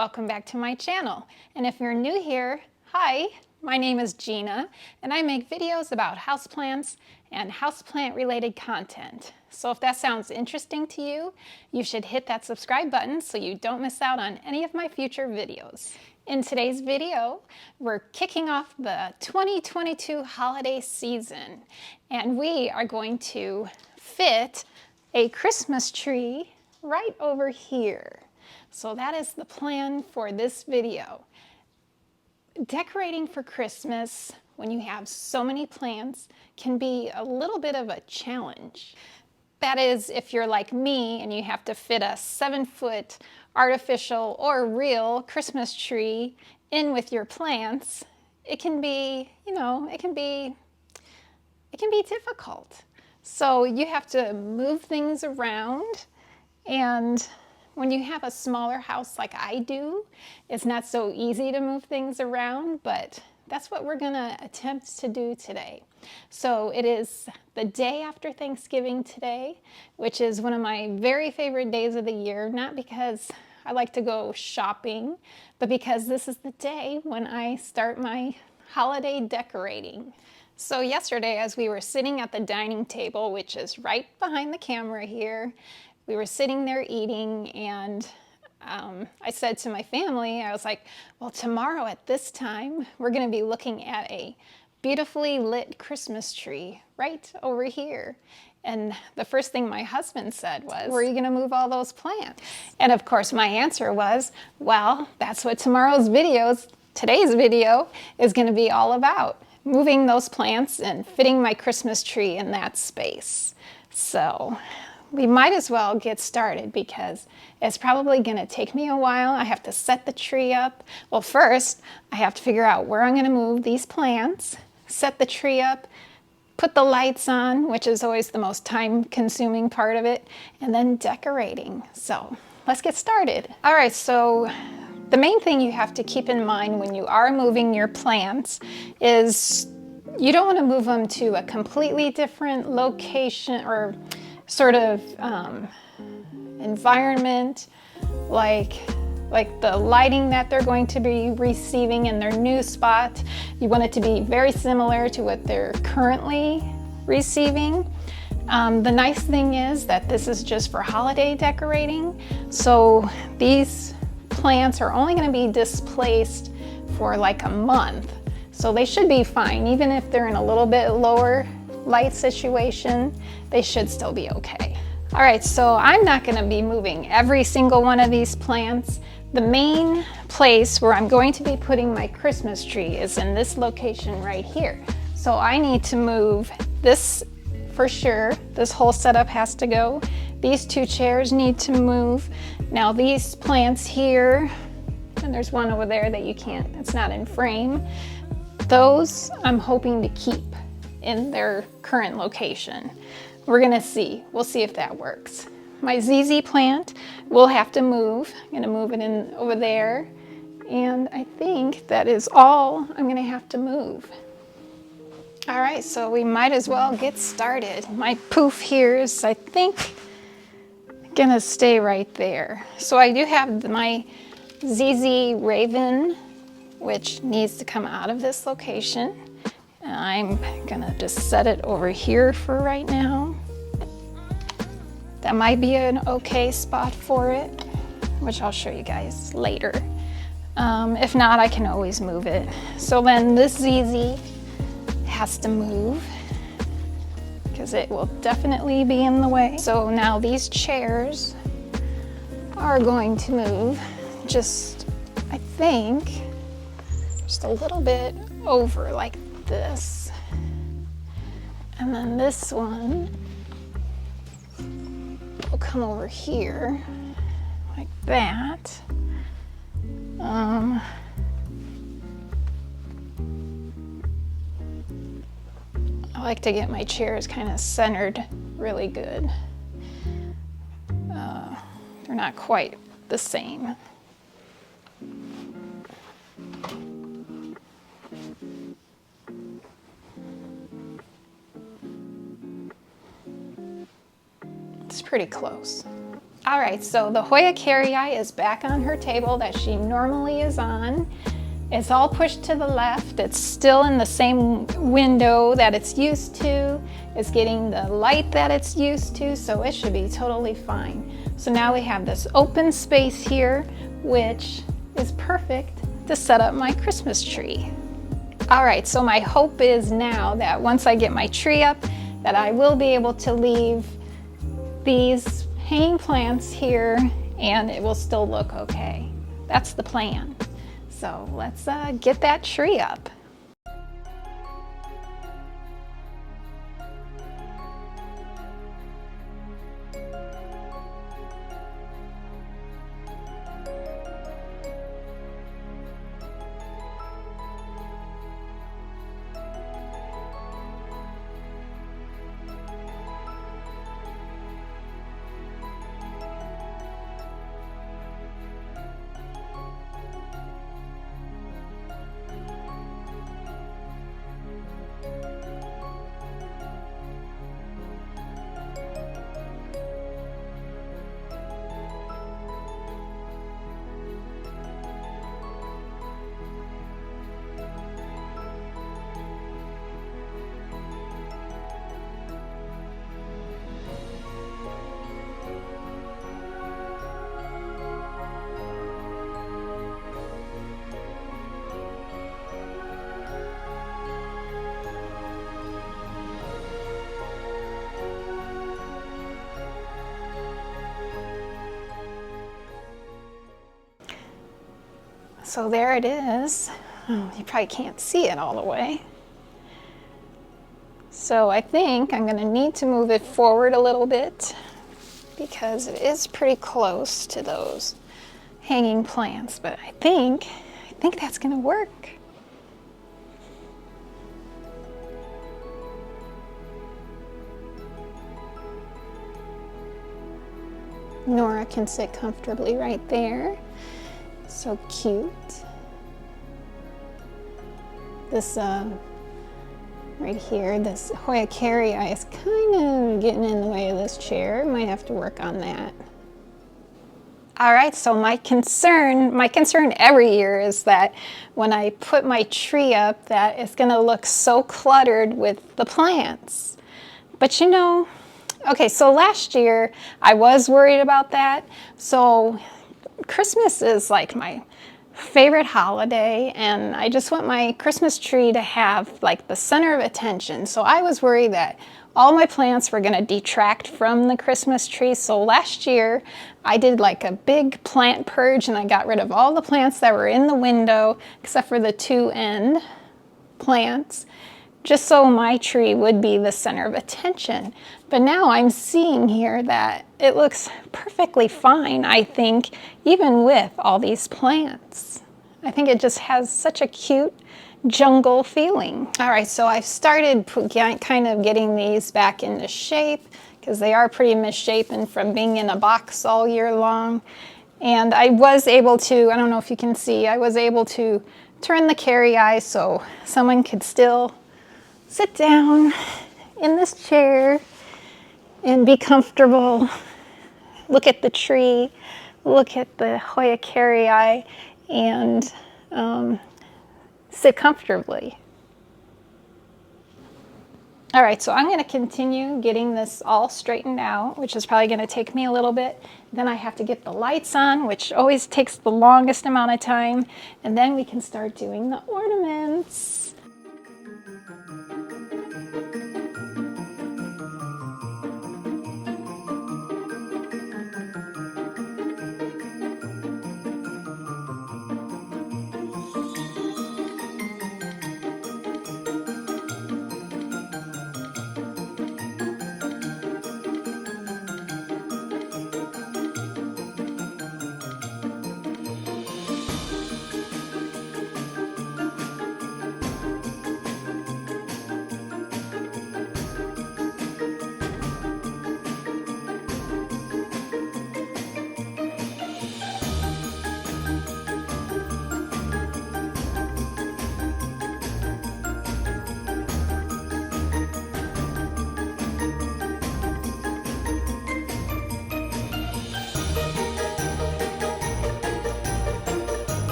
welcome back to my channel. And if you're new here, hi, my name is Gina and I make videos about houseplants and houseplant related content. So if that sounds interesting to you, you should hit that subscribe button so you don't miss out on any of my future videos. In today's video, we're kicking off the 2022 holiday season and we are going to fit a Christmas tree right over here. So that is the plan for this video. Decorating for Christmas when you have so many plants can be a little bit of a challenge. That is, if you're like me and you have to fit a 7-foot artificial or real Christmas tree in with your plants, it can be, it can be difficult. So you have to move things around, and when you have a smaller house like I do, it's not so easy to move things around, but that's what we're gonna attempt to do today. So it is the day after Thanksgiving today, which is one of my very favorite days of the year, not because I like to go shopping, but because this is the day when I start my holiday decorating. So yesterday, as we were sitting at the dining table, which is right behind the camera here, we were sitting there eating, and I said to my family, I was like, well, tomorrow at this time, we're going to be looking at a beautifully lit Christmas tree right over here. And the first thing my husband said was, where are you going to move all those plants? And of course, my answer was, well, that's what today's video is going to be all about. Moving those plants and fitting my Christmas tree in that space. So we might as well get started because it's probably going to take me a while. I have to set the tree up. Well, first I have to figure out where I'm going to move these plants, set the tree up, put the lights on, which is always the most time-consuming part of it, and then decorating. So let's get started. All right, so the main thing you have to keep in mind when you are moving your plants is you don't want to move them to a completely different location or sort of environment, like the lighting that they're going to be receiving in their new spot. You want it to be very similar to what they're currently receiving. The nice thing is that this is just for holiday decorating, so these plants are only going to be displaced for like a month, so they should be fine. Even if they're in a little bit lower light situation, they should still be okay. All right, so I'm not going to be moving every single one of these plants. The main place where I'm going to be putting my Christmas tree is in this location right here. So I need to move this for sure. This whole setup has to go. These two chairs need to move. Now these plants here, and there's one over there that you can't, it's not in frame. Those I'm hoping to keep in their current location. We're gonna see. We'll see if that works. My ZZ plant will have to move. I'm gonna move it in over there. And I think that is all I'm gonna have to move. All right, so we might as well get started. My poof here is, I think, gonna stay right there. So I do have my ZZ Raven, which needs to come out of this location. And I'm gonna just set it over here for right now. That might be an okay spot for it, which I'll show you guys later. If not, I can always move it. So then this ZZ has to move because it will definitely be in the way. So now these chairs are going to move just, I think, just a little bit over like this. And then this one will come over here like that. I like to get my chairs kind of centered really good. They're not quite the same. It's pretty close. All right, so the Hoya carrii is back on her table that she normally is on. It's all pushed to the left. It's still in the same window that it's used to. It's getting the light that it's used to, so it should be totally fine. So now we have this open space here, which is perfect to set up my Christmas tree. All right, so my hope is now that once I get my tree up, that I will be able to leave these hanging plants here and it will still look okay. That's the plan. So let's get that tree up. So there it is. You probably can't see it all the way. So I think I'm going to need to move it forward a little bit because it is pretty close to those hanging plants, but I think that's going to work. Nora can sit comfortably right there. So cute. This right here, this Hoya carrii is kind of getting in the way of this chair. Might have to work on that. All right, so my concern every year is that when I put my tree up, that it's gonna look so cluttered with the plants. But you know, okay, so last year I was worried about that. So Christmas is like my favorite holiday, and I just want my Christmas tree to have like the center of attention. So I was worried that all my plants were going to detract from the Christmas tree. So last year I did like a big plant purge and I got rid of all the plants that were in the window except for the two end plants, just so my tree would be the center of attention. But now I'm seeing here that it looks perfectly fine, I think, even with all these plants. I think it just has such a cute jungle feeling. All right, so I've started kind of getting these back into shape because they are pretty misshapen from being in a box all year long. And I was able to, I don't know if you can see, I was able to turn the carrii so someone could still sit down in this chair and be comfortable, look at the tree, look at the Hoya carrii, and sit comfortably. All right, so I'm going to continue getting this all straightened out, which is probably going to take me a little bit. Then I have to get the lights on, which always takes the longest amount of time, and then we can start doing the ornaments.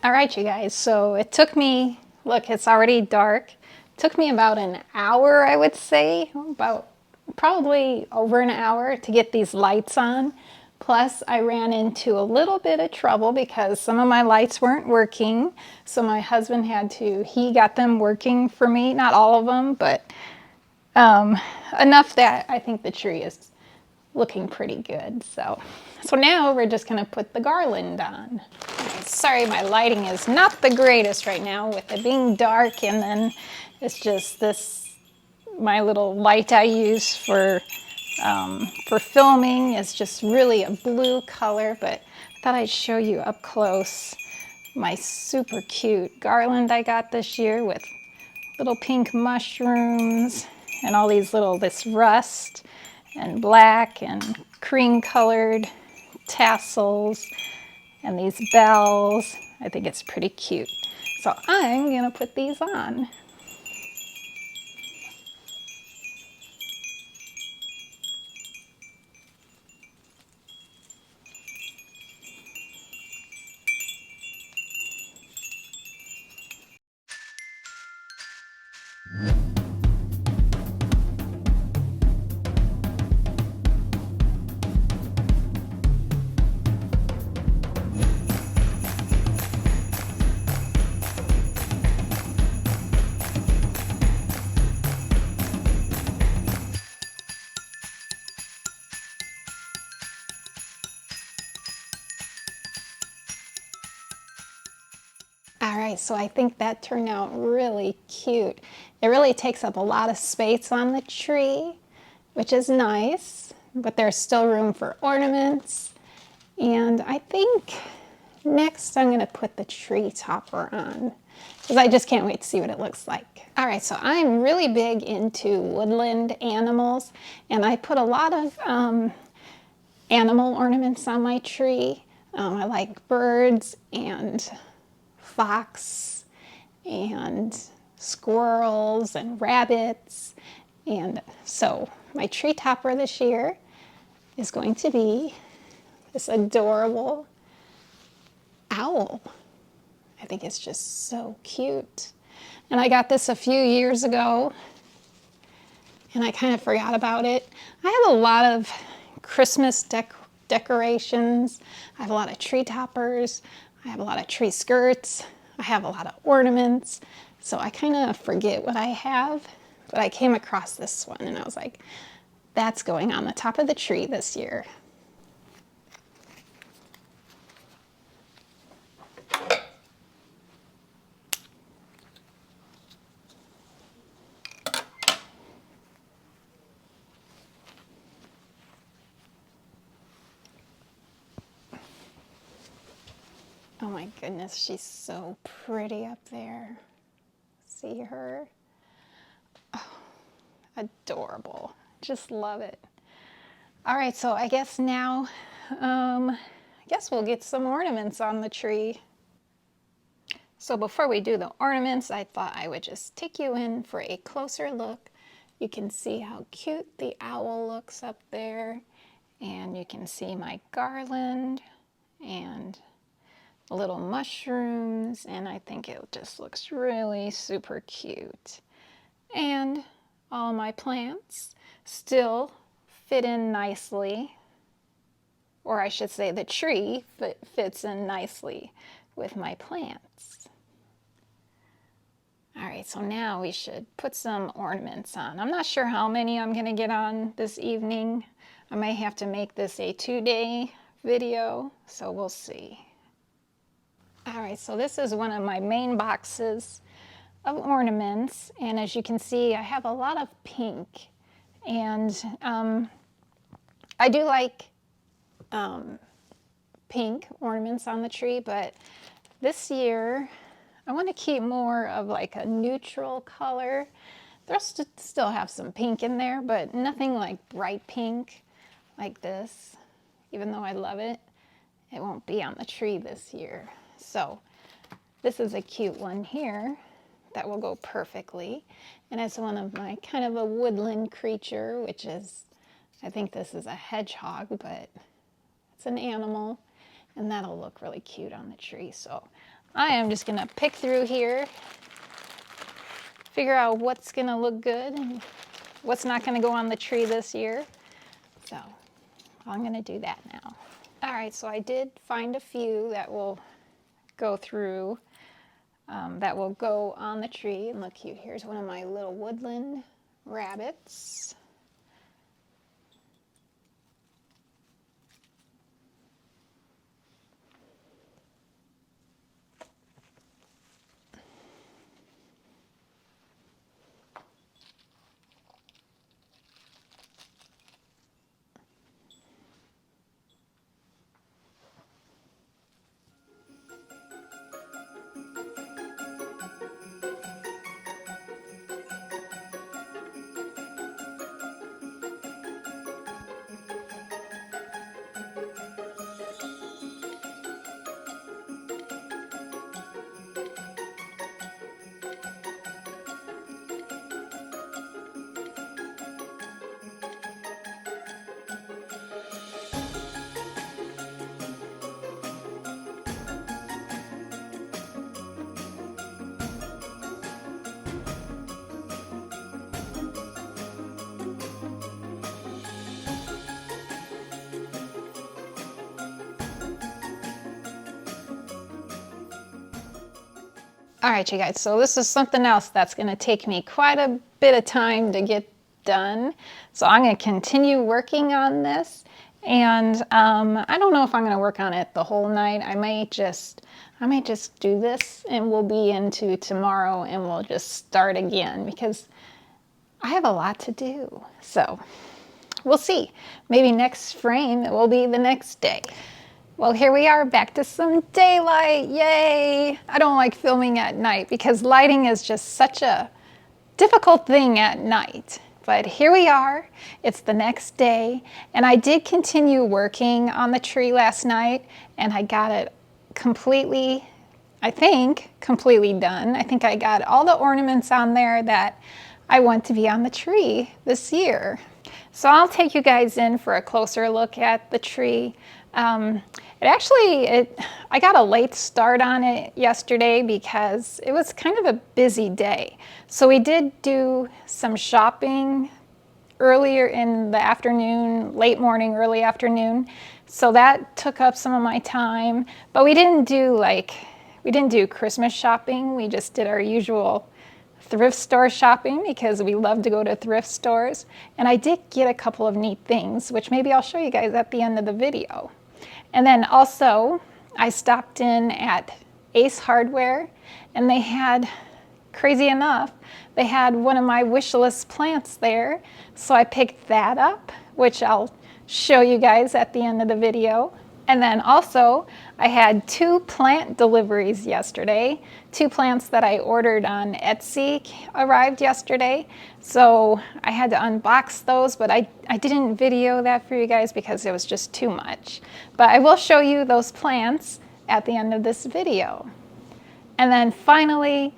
All right, you guys, so it took me, look, it's already dark. It took me about an hour, I would say, about probably over an hour to get these lights on. Plus, I ran into a little bit of trouble because some of my lights weren't working. So my husband he got them working for me. Not all of them, but enough that I think the tree is looking pretty good. So now we're just gonna put the garland on. Sorry, my lighting is not the greatest right now with it being dark, and then it's just this, my little light I use for filming is just really a blue color, but I thought I'd show you up close my super cute garland I got this year with little pink mushrooms and all these this rust and black and cream colored tassels and these bells. I think it's pretty cute. So I'm gonna put these on. All right, so I think that turned out really cute. It really takes up a lot of space on the tree, which is nice, but there's still room for ornaments. And I think next I'm gonna put the tree topper on because I just can't wait to see what it looks like. All right, so I'm really big into woodland animals, and I put a lot of animal ornaments on my tree. I like birds and fox and squirrels and rabbits. And so my tree topper this year is going to be this adorable owl. I think it's just so cute. And I got this a few years ago and I kind of forgot about it. I have a lot of Christmas decorations. I have a lot of tree toppers. I have a lot of tree skirts. I have a lot of ornaments. So I kind of forget what I have, but I came across this one and I was like, that's going on the top of the tree this year. Oh my goodness, she's so pretty up there. See her? Oh, adorable. Just love it. All right, so I guess now, I guess we'll get some ornaments on the tree. So before we do the ornaments, I thought I would just take you in for a closer look. You can see how cute the owl looks up there, and you can see my garland and little mushrooms, and I think it just looks really super cute. And all my plants still fit in nicely, or I should say the tree fits in nicely with my plants. All right, so now we should put some ornaments on. I'm not sure how many I'm gonna get on this evening. I may have to make this a 2-day video, so we'll see. All right, so this is one of my main boxes of ornaments, and as you can see, I have a lot of pink, and I do like pink ornaments on the tree, but this year I want to keep more of like a neutral color. There'll still have some pink in there, but nothing like bright pink like this. Even though I love it, it won't be on the tree this year. So this is a cute one here that will go perfectly. And it's one of my kind of a woodland creature, which is, I think this is a hedgehog, but it's an animal, and that'll look really cute on the tree. So I am just gonna pick through here, figure out what's gonna look good and what's not gonna go on the tree this year. So I'm gonna do that now. All right, so I did find a few that will go through, that will go on the tree. And look, here's one of my little woodland rabbits. All right, you guys, so this is something else that's gonna take me quite a bit of time to get done. So I'm gonna continue working on this, and I don't know if I'm gonna work on it the whole night. I might just do this and we'll be into tomorrow and we'll just start again because I have a lot to do. So we'll see. Maybe next frame it will be the next day. Well, here we are back to some daylight, yay! I don't like filming at night because lighting is just such a difficult thing at night. But here we are, it's the next day, and I did continue working on the tree last night, and I got it completely, I think, completely done. I think I got all the ornaments on there that I want to be on the tree this year. So I'll take you guys in for a closer look at the tree. I got a late start on it yesterday because it was kind of a busy day. So we did do some shopping earlier in the afternoon, late morning, early afternoon. So that took up some of my time, but we didn't do Christmas shopping. We just did our usual thrift store shopping because we love to go to thrift stores. And I did get a couple of neat things, which maybe I'll show you guys at the end of the video. And then also, I stopped in at Ace Hardware, and they had, crazy enough, they had one of my wish list plants there. So I picked that up, which I'll show you guys at the end of the video. And then also, I had 2 plant deliveries yesterday. 2 plants that I ordered on Etsy arrived yesterday. So I had to unbox those, but I didn't video that for you guys because it was just too much. But I will show you those plants at the end of this video. And then finally,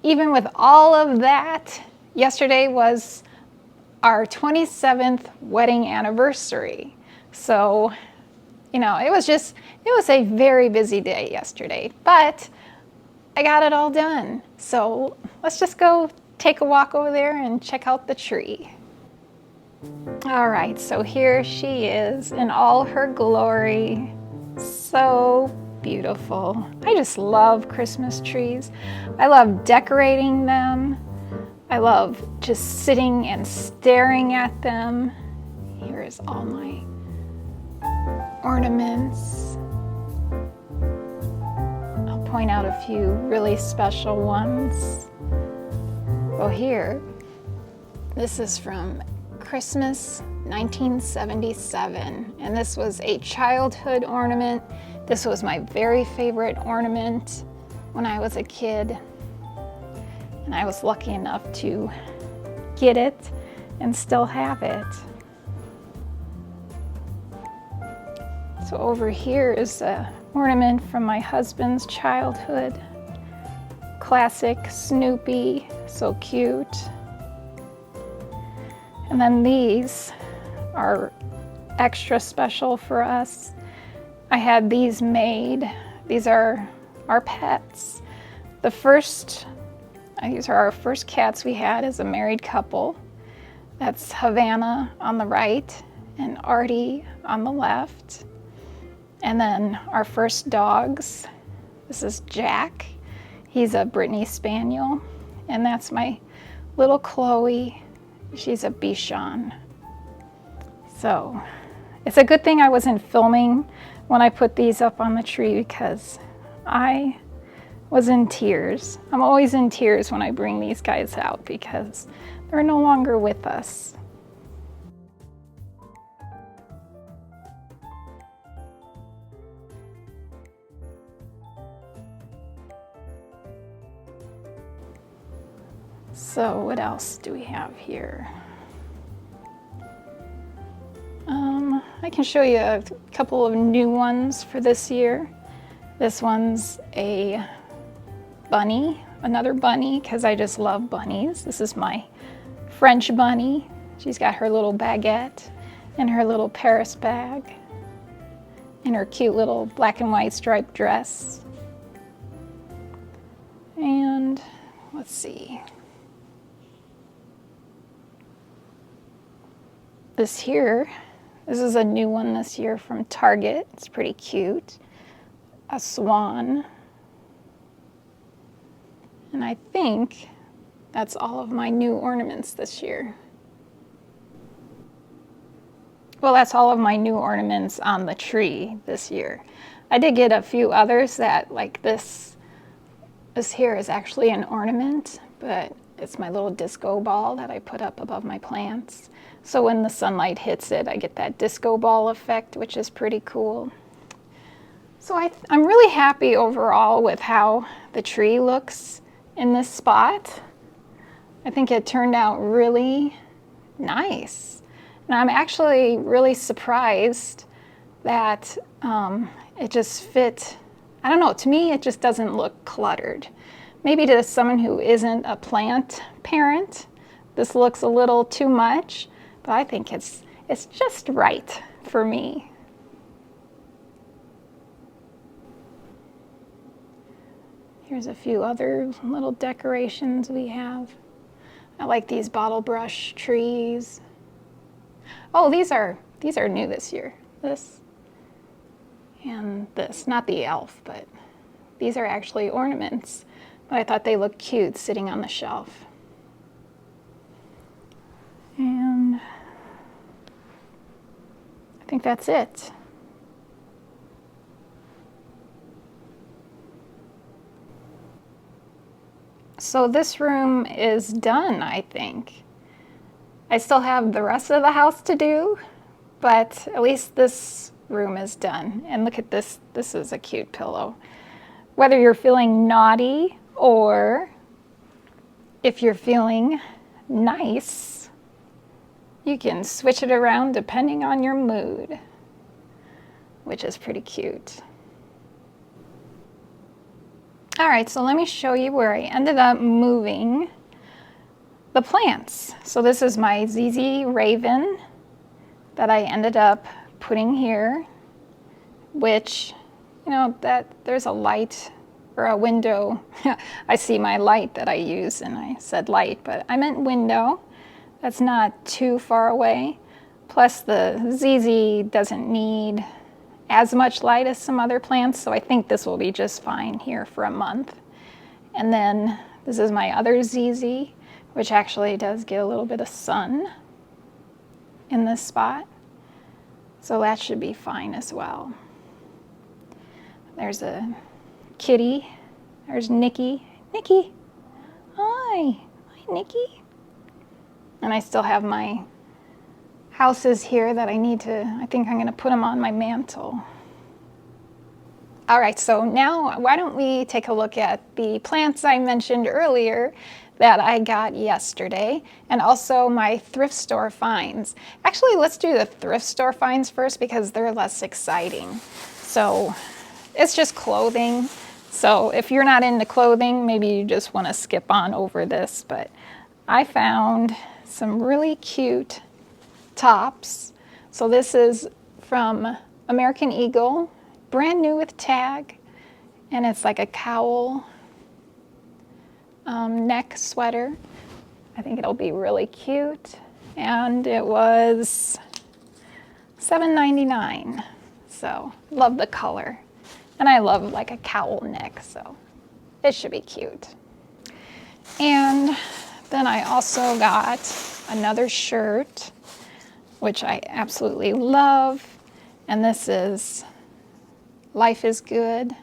even with all of that, yesterday was our 27th wedding anniversary. So, you know, it was a very busy day yesterday, but I got it all done. So let's just go take a walk over there and check out the tree. All right, so here she is in all her glory. So beautiful. I just love Christmas trees. I love decorating them. I love just sitting and staring at them. Here is all my ornaments. I'll point out a few really special ones. Well, here, this is from Christmas 1977, and this was a childhood ornament. This was my very favorite ornament when I was a kid, and I was lucky enough to get it and still have it. So over here is an ornament from my husband's childhood. Classic Snoopy, so cute. And then these are extra special for us. I had these made these are our pets. These are our first cats we had as a married couple. That's Havana on the right and Artie on the left. And then our first dogs. This is Jack. He's a Brittany Spaniel. And that's my little Chloe. She's a Bichon. So it's a good thing I wasn't filming when I put these up on the tree because I was in tears. I'm always in tears when I bring these guys out because they're no longer with us. So what else do we have here? I can show you a couple of new ones for this year. This one's a bunny, another bunny, because I just love bunnies. This is my French bunny. She's got her little baguette and her little Paris bag and her cute little black and white striped dress. And let's see. This is a new one this year from Target. It's pretty cute. A swan. And I think that's all of my new ornaments this year. Well, that's all of my new ornaments on the tree this year. I did get a few others that, like this here is actually an ornament, but it's my little disco ball that I put up above my plants. So when the sunlight hits it, I get that disco ball effect, which is pretty cool. So I'm really happy overall with how the tree looks in this spot. I think it turned out really nice. And I'm actually really surprised that it just fit. I don't know, to me it just doesn't look cluttered. Maybe to someone who isn't a plant parent, this looks a little too much, but I think it's just right for me. Here's a few other little decorations we have. I like these bottle brush trees. Oh, these are new this year. This and this, not the elf, but these are actually ornaments. But I thought they looked cute sitting on the shelf. And I think that's it. So this room is done, I think. I still have the rest of the house to do, but at least this room is done. And look at this. This is a cute pillow. Whether you're feeling naughty or if you're feeling nice, you can switch it around depending on your mood, which is pretty cute. All right, so let me show you where I ended up moving the plants. So this is my ZZ Raven that I ended up putting here, which, you know, that there's a light or a window. I see my light that I use and I said light, but I meant window. That's not too far away. Plus the ZZ doesn't need as much light as some other plants, so I think this will be just fine here for a month. And then this is my other ZZ, which actually does get a little bit of sun in this spot. So that should be fine as well. There's a kitty. There's Nikki. Nikki, hi. Hi, Nikki. And I still have my houses here that I think I'm gonna put them on my mantle. All right, so now why don't we take a look at the plants I mentioned earlier that I got yesterday, and also my thrift store finds. Actually, let's do the thrift store finds first because they're less exciting. So it's just clothing. So if you're not into clothing, maybe you just want to skip on over this, but I found some really cute tops. So this is from American Eagle, brand new with tag. and it's like a cowl neck sweater. I think it'll be really cute. And it was $7.99. So love the color. And I love like a cowl neck, so it should be cute. And then I also got another shirt, which I absolutely love. And this is Life is Good,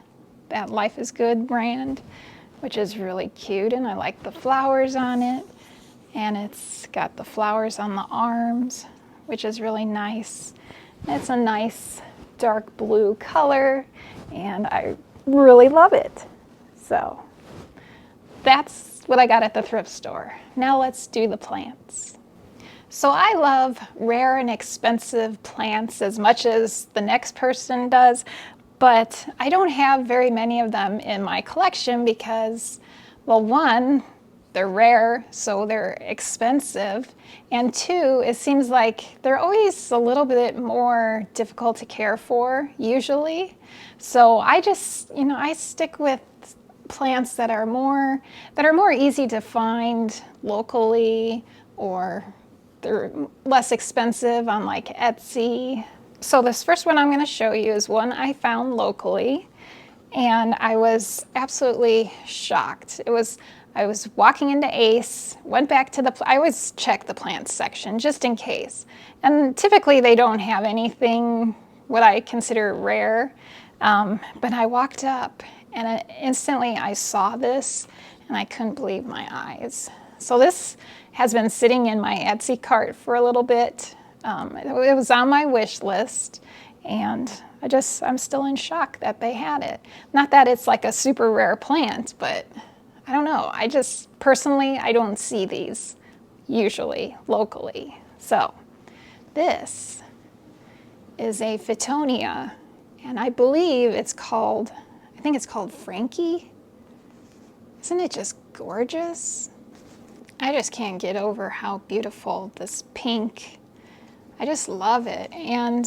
that Life is Good brand, which is really cute. And I like the flowers on it. And it's got the flowers on the arms, which is really nice. It's a nice dark blue color, and I really love it. So that's what I got at the thrift store. Now let's do the plants. So I love rare and expensive plants as much as the next person does, but I don't have very many of them in my collection because, well, one, they're rare, so they're expensive. And two, it seems like they're always a little bit more difficult to care for, usually. So I just, I stick with plants that are more easy to find locally, or they're less expensive on like Etsy. So this first one I'm going to show you is one I found locally, and I was absolutely shocked. I was walking into Ace, went back to I always check the plants section just in case. And typically they don't have anything what I consider rare. But I walked up and instantly I saw this and I couldn't believe my eyes. So this has been sitting in my Etsy cart for a little bit. It was on my wish list, and I'm still in shock that they had it. Not that it's like a super rare plant, but I don't know. Personally, I don't see these usually locally. So this is a Fittonia, and I think it's called Frankie. Isn't it just gorgeous? I just can't get over how beautiful this pink. I just love it. And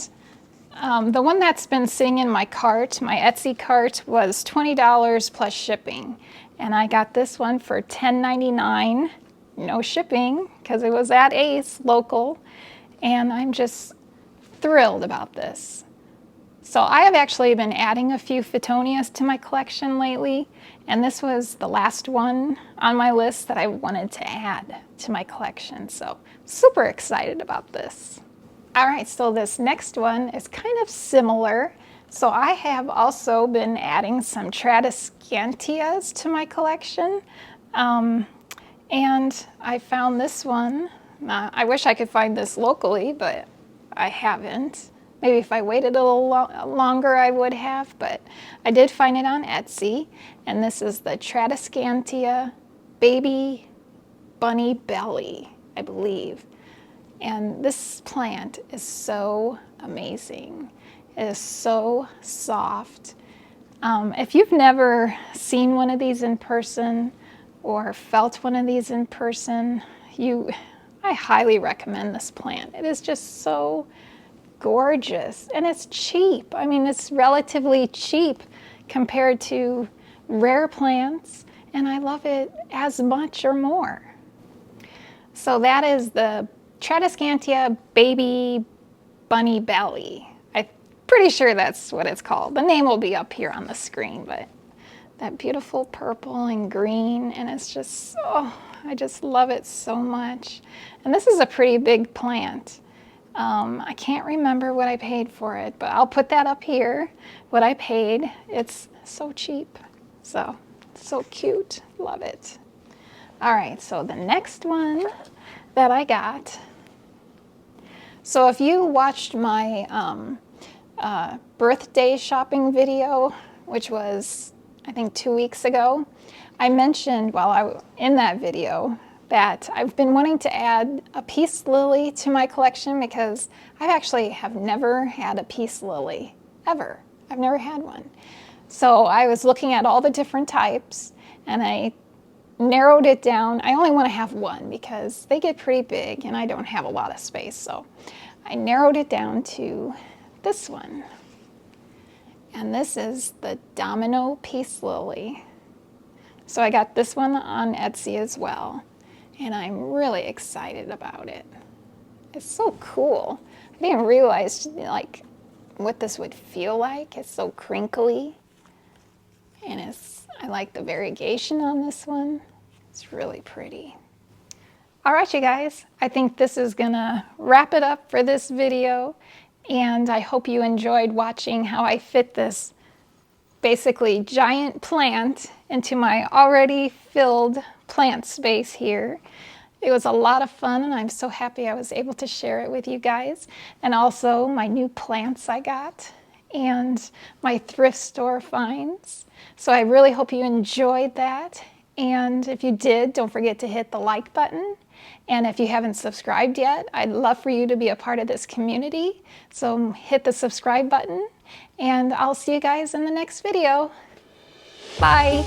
the one that's been sitting in my cart, my Etsy cart, was $20 plus shipping. And I got this one for $10.99, no shipping, because it was at Ace local. And I'm just thrilled about this. So I have actually been adding a few Fittonias to my collection lately, and this was the last one on my list that I wanted to add to my collection. So super excited about this. All right, so this next one is kind of similar. So I have also been adding some Tradescantias to my collection, and I found this one. I wish I could find this locally, but I haven't. Maybe if I waited a little longer I would have, but I did find it on Etsy, and this is the Tradescantia Baby Bunny Belly, I believe. And this plant is so amazing. It is so soft. If you've never seen one of these in person or felt one of these in person, I highly recommend this plant. It is just so gorgeous, and it's cheap. I mean, it's relatively cheap compared to rare plants, and I love it as much or more. So that is the Tradescantia Baby Bunny Belly. I'm pretty sure that's what it's called. The name will be up here on the screen, but that beautiful purple and green, and it's just, I just love it so much. And this is a pretty big plant. I can't remember what I paid for it, but I'll put that up here, what I paid. It's so cheap, so cute, love it. All right, so the next one that I got, so if you watched my birthday shopping video, which was, I think, 2 weeks ago, I mentioned in that video that I've been wanting to add a peace lily to my collection because I actually have never had a peace lily, ever. I've never had one. So I was looking at all the different types, and I narrowed it down. I only want to have one because they get pretty big and I don't have a lot of space. So I narrowed it down to this one. And this is the Domino Peace Lily. So I got this one on Etsy as well, and I'm really excited about it. It's so cool. I didn't realize like what this would feel like. It's so crinkly, and I like the variegation on this one. It's really pretty. All right, you guys, I think this is gonna wrap it up for this video, and I hope you enjoyed watching how I fit this basically giant plant into my already filled plant space here. It was a lot of fun, and I'm so happy I was able to share it with you guys. And also my new plants I got and my thrift store finds. So I really hope you enjoyed that. And if you did, don't forget to hit the like button. And if you haven't subscribed yet, I'd love for you to be a part of this community. So hit the subscribe button, and I'll see you guys in the next video. Bye.